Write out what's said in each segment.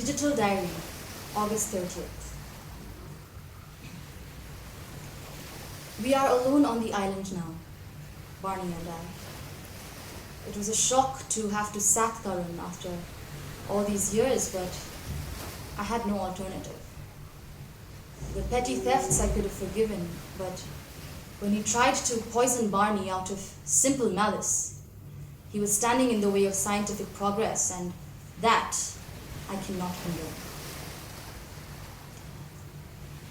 Digital Diary, August 30th. We are alone on the island now, Barney and I. It was a shock to have to sack Tarun after all these years, but I had no alternative. The petty thefts I could have forgiven, but when he tried to poison Barney out of simple malice, he was standing in the way of scientific progress, and that I cannot condone.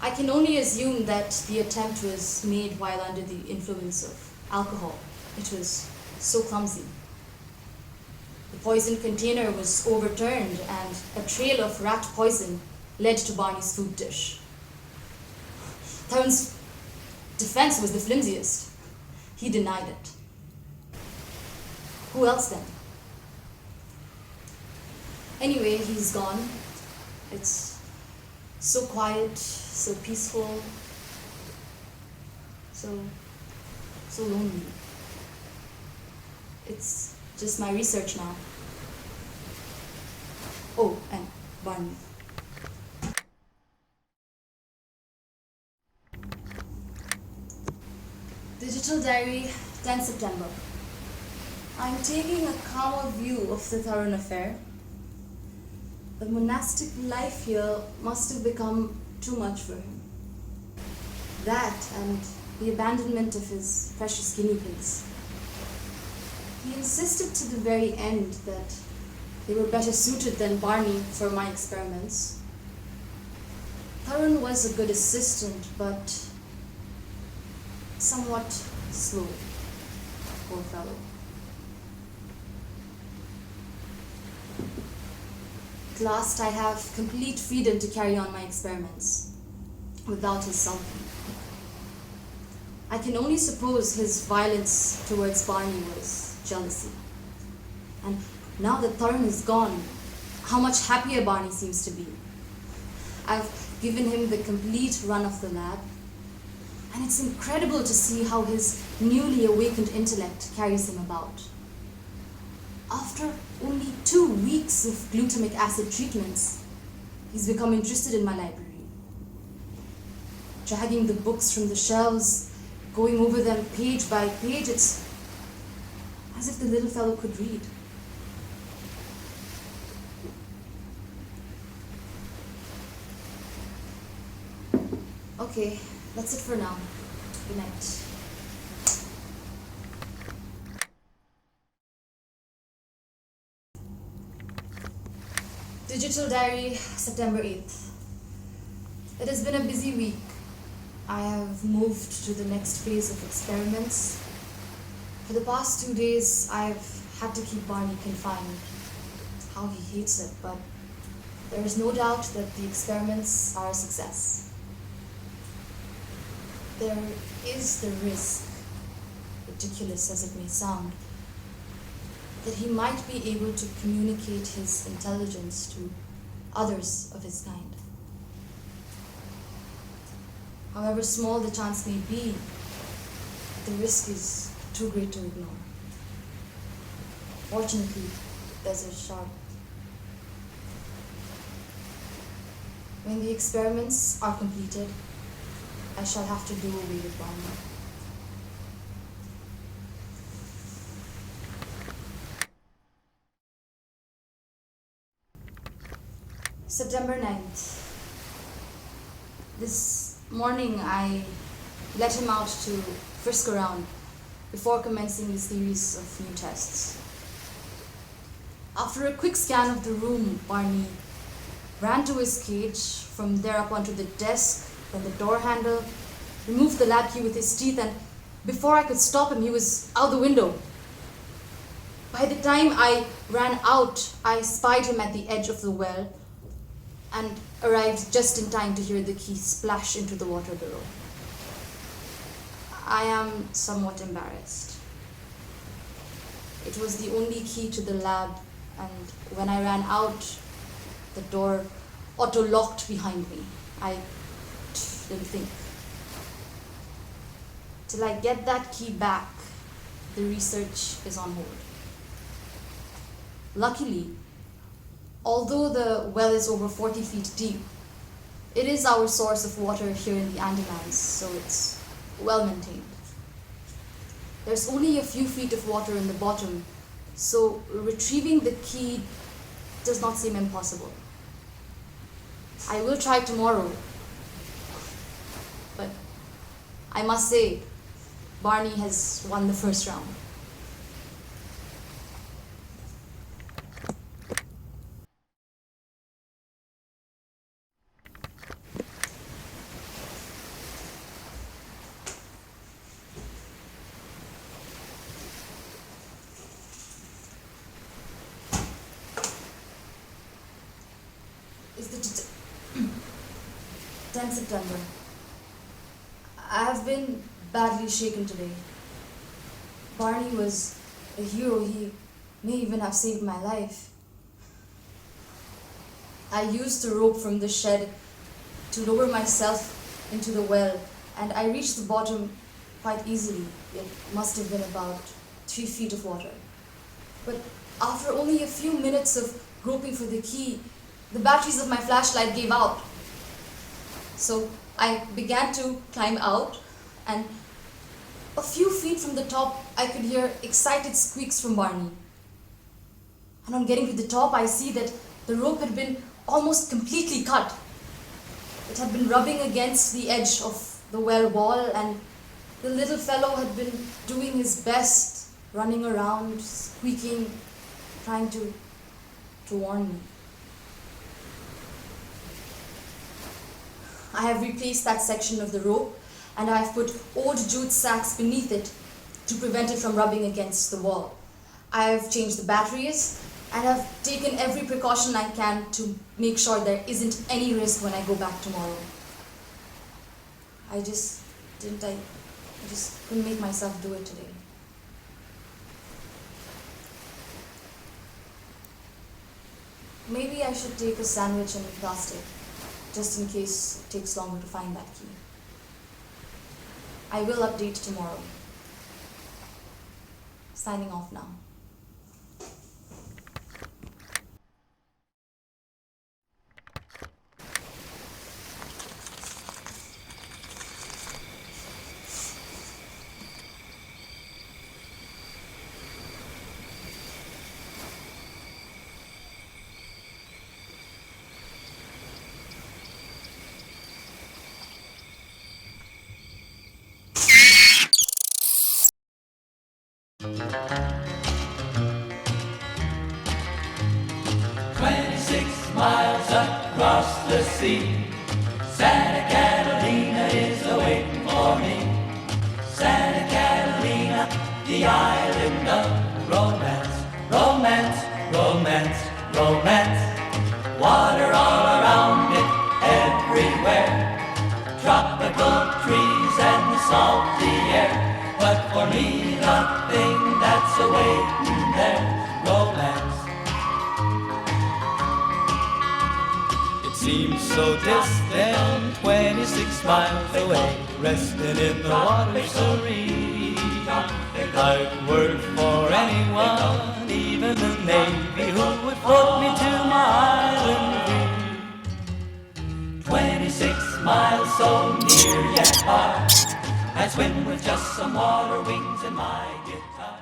I can only assume that the attempt was made while under the influence of alcohol. It was so clumsy. The poison container was overturned and a trail of rat poison led to Barney's food dish. Tarun's defense was the flimsiest. He denied it. Who else then? Anyway, he's gone. It's so quiet, so peaceful, so lonely. It's just my research now. Oh, and Barney. Digital Diary, 10 September. I'm taking a calmer view of the Tarun affair. The monastic life here must have become too much for him. That and the abandonment of his precious guinea pigs. He insisted to the very end that they were better suited than Barney for my experiments. Tarun was a good assistant, but somewhat slow, poor fellow. At last I have complete freedom to carry on my experiments without his sulking. I can only suppose his violence towards Barney was jealousy. And now that Tarun is gone, how much happier Barney seems to be. I've given him the complete run of the lab, and it's incredible to see how his newly awakened intellect carries him about. After only 2 weeks of glutamic acid treatments, he's become interested in my library. Dragging the books from the shelves, going over them page by page, it's as if the little fellow could read. Okay, that's it for now. Good night. Digital Diary, September 8th. It has been a busy week. I have moved to the next phase of experiments. For the past 2 days, I've had to keep Barney confined. How he hates it, but there is no doubt that the experiments are a success. There is the risk, ridiculous as it may sound, that he might be able to communicate his intelligence to others of his kind. However small the chance may be, the risk is too great to ignore. Fortunately, there's a sharp. When the experiments are completed, I shall have to do away with Barney. September 9th. This morning I let him out to frisk around before commencing a series of new tests. After a quick scan of the room, Barney ran to his cage, from there up onto the desk, then the door handle, removed the lab key with his teeth, and before I could stop him, he was out the window. By the time I ran out, I spied him at the edge of the well and arrived just in time to hear the key splash into the water below. I am somewhat embarrassed. It was the only key to the lab, and when I ran out, the door auto-locked behind me. I didn't think. Till I get that key back, the research is on hold. Luckily, Although the well is over 40 feet deep, it is our source of water here in the Andamans, so it's well maintained. There's only a few feet of water in the bottom, so retrieving the key does not seem impossible. I will try tomorrow, but I must say, Barney has won the first round. Is the 10th September. I have been badly shaken today. Barney was a hero. He may even have saved my life. I used the rope from the shed to lower myself into the well, and I reached the bottom quite easily. It must have been about 3 feet of water. But after only a few minutes of groping for the key, the batteries of my flashlight gave out. So I began to climb out, and a few feet from the top, I could hear excited squeaks from Barney. And on getting to the top, I see that the rope had been almost completely cut. It had been rubbing against the edge of the well wall, and the little fellow had been doing his best, running around, squeaking, trying to warn me. I have replaced that section of the rope, and I have put old jute sacks beneath it to prevent it from rubbing against the wall. I have changed the batteries and have taken every precaution I can to make sure there isn't any risk when I go back tomorrow. I just couldn't make myself do it today. Maybe I should take a sandwich and plastic, just in case it takes longer to find that key. I will update tomorrow. Signing off now. Miles across the sea, Santa Catalina is awaiting for me. Santa Catalina, the island of romance, romance, romance, romance. Water all around it, everywhere. Tropical trees and the salty air. But for me, the thing that's awaiting there's romance. Seems so distant, 26 miles away, resting in the water serene. I'd work for anyone, even the Navy, who would float me to my island dream. 26 miles so near yet far, I swim with just some water wings and my guitar.